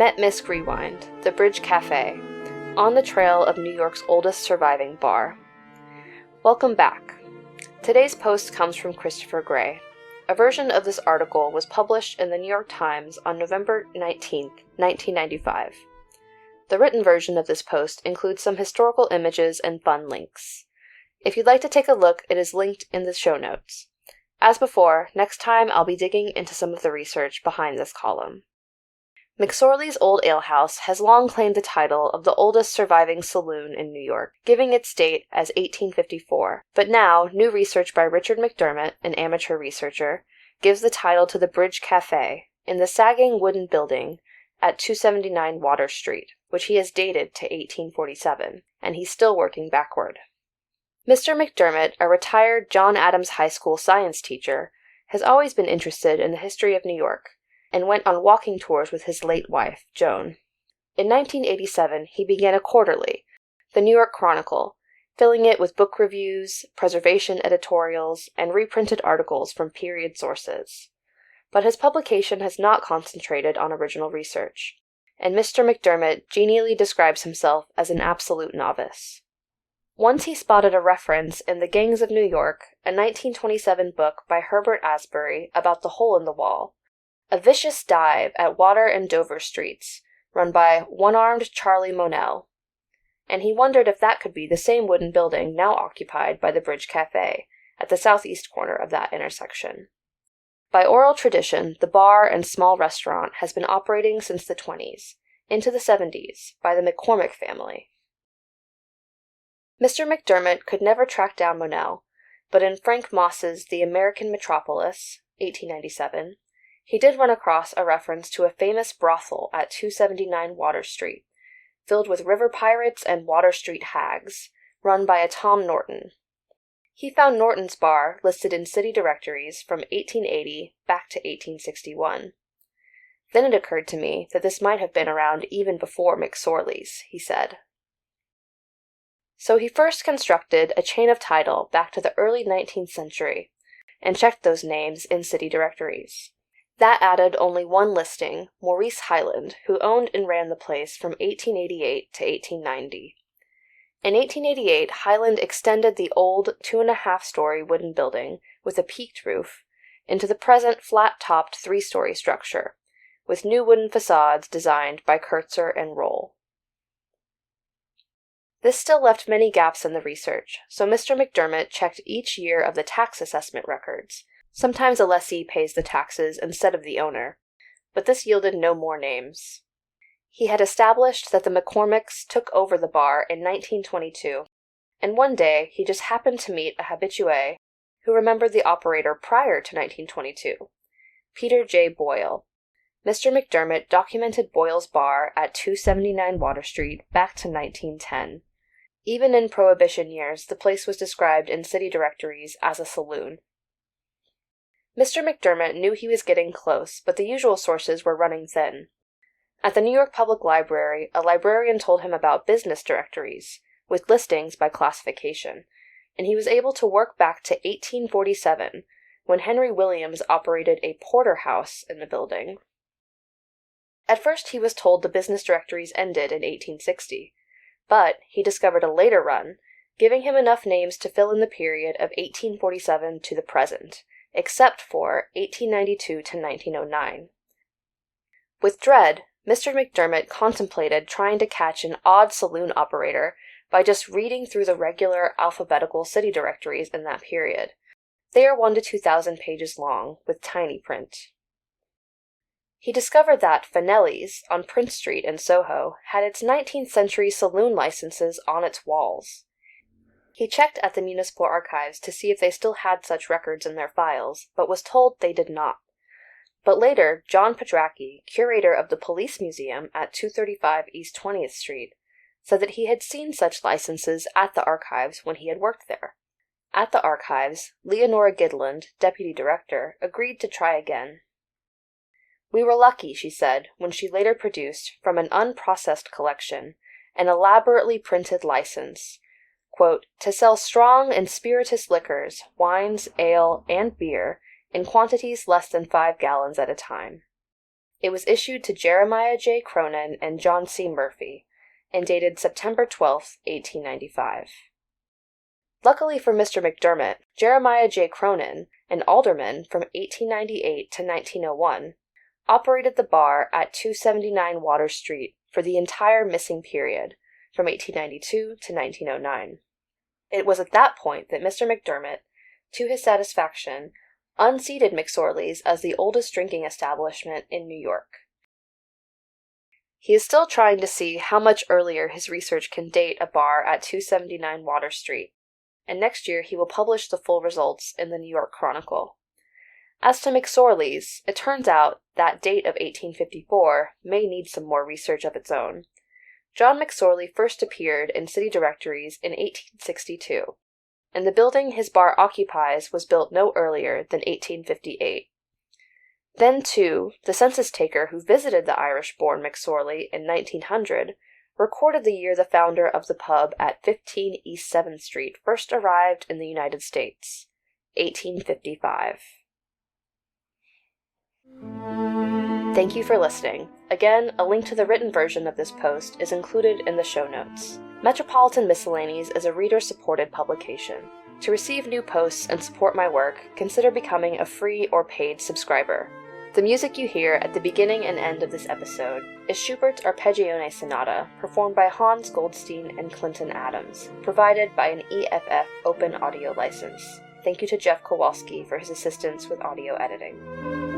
met Misc Rewind, the Bridge Cafe, on the trail of New York's oldest surviving bar. Welcome back. Today's post comes from Christopher Gray. A version of this article was published in the New York Times on November 19, 1995. The written version of this post includes some historical images and fun links. If you'd like to take a look, it is linked in the show notes. As before, next time I'll be digging into some of the research behind this column. McSorley's Old Ale House has long claimed the title of the oldest surviving saloon in New York, giving its date as 1854, but now new research by Richard McDermott, an amateur researcher, gives the title to the Bridge Cafe in the sagging wooden building at 279 Water Street, which he has dated to 1847, and he's still working backward. Mr. McDermott, a retired John Adams High School science teacher, has always been interested in the history of New York, and went on walking tours with his late wife, Joan. In 1987, he began a quarterly, the New York Chronicle, filling it with book reviews, preservation editorials, and reprinted articles from period sources. But his publication has not concentrated on original research, and Mr. McDermott genially describes himself as an absolute novice. Once he spotted a reference in The Gangs of New York, a 1927 book by Herbert Asbury about the hole in the wall, a vicious dive at Water and Dover Streets, run by one-armed Charlie Monell, and he wondered if that could be the same wooden building now occupied by the Bridge Cafe, at the southeast corner of that intersection. By oral tradition, the bar and small restaurant has been operating since the 20s, into the 70s, by the McCormick family. Mr. McDermott could never track down Monell, but in Frank Moss's The American Metropolis, 1897, he did run across a reference to a famous brothel at 279 Water Street, filled with river pirates and Water Street hags, run by a Tom Norton. He found Norton's bar listed in city directories from 1880 back to 1861. Then it occurred to me that this might have been around even before McSorley's, he said. So he first constructed a chain of title back to the early 19th century, and checked those names in city directories. That added only one listing, Maurice Highland, who owned and ran the place from 1888 to 1890. In 1888, Highland extended the old 2.5-story wooden building with a peaked roof into the present flat-topped 3-story structure, with new wooden facades designed by Kurtzer and Roll. This still left many gaps in the research, so Mr. McDermott checked each year of the tax assessment records. Sometimes a lessee pays the taxes instead of the owner, but this yielded no more names. He had established that the McCormicks took over the bar in 1922, and one day he just happened to meet a habitué who remembered the operator prior to 1922, Peter J. Boyle. Mr. McDermott documented Boyle's bar at 279 Water Street back to 1910. Even in Prohibition years, the place was described in city directories as a saloon. Mr. McDermott knew he was getting close, but the usual sources were running thin. At the New York Public Library, a librarian told him about business directories, with listings by classification, and he was able to work back to 1847, when Henry Williams operated a porterhouse in the building. At first he was told the business directories ended in 1860, but he discovered a later run, giving him enough names to fill in the period of 1847 to the present, except for 1892 to 1909. With dread, Mr. McDermott contemplated trying to catch an odd saloon operator by just reading through the regular alphabetical city directories in that period. They are 1,000 to 2,000 pages long, with tiny print. He discovered that Fanelli's, on Prince Street in Soho, had its 19th century saloon licenses on its walls. He checked at the municipal archives to see if they still had such records in their files, but was told they did not. But later, John Petracki, curator of the Police Museum at 235 East 20th Street, said that he had seen such licenses at the archives when he had worked there. At the archives, Leonora Gidland, deputy director, agreed to try again. We were lucky, she said, when she later produced, from an unprocessed collection, an elaborately printed license, quote, to sell strong and spirituous liquors, wines, ale, and beer, in quantities less than 5 gallons at a time. It was issued to Jeremiah J. Cronin and John C. Murphy, and dated September 12, 1895. Luckily for Mr. McDermott, Jeremiah J. Cronin, an alderman from 1898 to 1901, operated the bar at 279 Water Street for the entire missing period, from 1892 to 1909. It was at that point that Mr. McDermott, to his satisfaction, unseated McSorley's as the oldest drinking establishment in New York. He is still trying to see how much earlier his research can date a bar at 279 Water Street, and next year he will publish the full results in the New York Chronicle. As to McSorley's, it turns out that date of 1854 may need some more research of its own. John McSorley first appeared in city directories in 1862, and the building his bar occupies was built no earlier than 1858. Then, too, the census taker who visited the Irish-born McSorley in 1900 recorded the year the founder of the pub at 15 East 7th Street first arrived in the United States, 1855. Thank you for listening. Again, a link to the written version of this post is included in the show notes. Metropolitan Miscellanies is a reader-supported publication. To receive new posts and support my work, consider becoming a free or paid subscriber. The music you hear at the beginning and end of this episode is Schubert's Arpeggione Sonata, performed by Hans Goldstein and Clinton Adams, provided by an EFF open audio license. Thank you to Jeff Kowalski for his assistance with audio editing.